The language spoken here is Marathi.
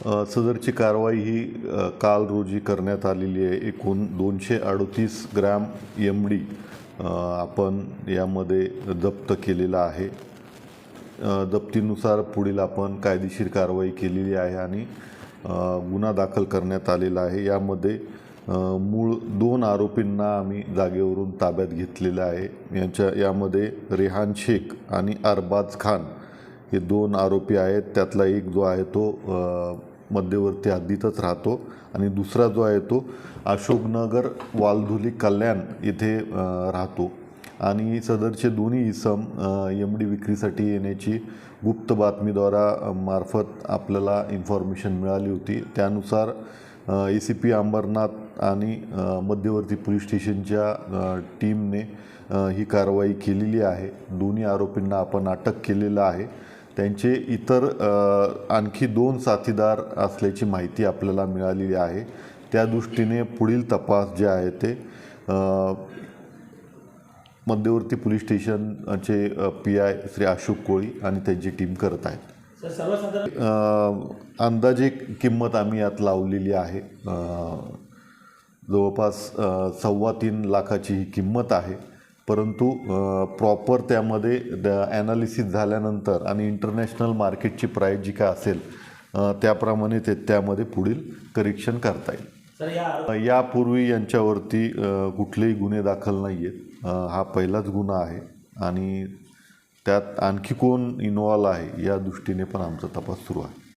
सदरची कारवाई ही काल रोजी करण्यात आलेली आहे। एकूण 238 ग्रॅम MD आपण यामध्ये जप्त केलेला आहे। जप्तीनुसार पुढील आपण कायदेशीर कारवाई केलेली आहे आणि गुन्हा दाखल करण्यात आलेला आहे। यामध्ये मूळ 2 आरोपींना आम्ही जागेवरून ताब्यात घेतलेलं आहे। यामध्ये रेहान शेख आणि अरबाज खान हे 2 आरोपी आहेत। त्यातला एक जो आहे तो मध्यवर्ती हद्दीतच राहतो आणि दुसरा जो आहे तो अशोकनगर वालधुली कल्याण येथे राहतो आणि सदरचे दोन्ही इसम MD विक्रीसाठी येण्याची गुप्त बातमीद्वारा मार्फत आपल्याला इन्फॉर्मेशन मिळाली होती। त्यानुसार ACP अंबरनाथ आणि मध्यवर्ती पोलीस स्टेशनच्या टीमने ही कारवाई केलेली आहे। दोन्ही आरोपींना आपण अटक केलेलं आहे। त्यांचे इतर आणखी 2 साथीदार असल्याची माहिती आपल्याला मिळालेली आहे। त्या दृष्टीने पुढील तपास जे आहे ते मध्यवर्ती पोलीस स्टेशनचे PI श्री अशोक कोळी आणि त्यांची टीम करत आहेत। अंदाजे किंमत आम्ही यात लावलेली आहे। जवळपास 3.25 लाखाची ही किंमत आहे, परंतु प्रॉपर त्यामध्ये ॲनालिसिस झाल्यानंतर आणि इंटरनॅशनल मार्केटची प्राईस जी काय असेल त्याप्रमाणे त्यामध्ये पुढील करेक्शन करता येईल। यापूर्वी यांच्यावरती कुठलेही गुन्हे दाखल नाही आहेत। हा पहिलाच गुन्हा आहे आणि त्यात आणखी कोण इन्व्हॉल्व आहे या दृष्टीने पण आमचा तपास सुरू आहे।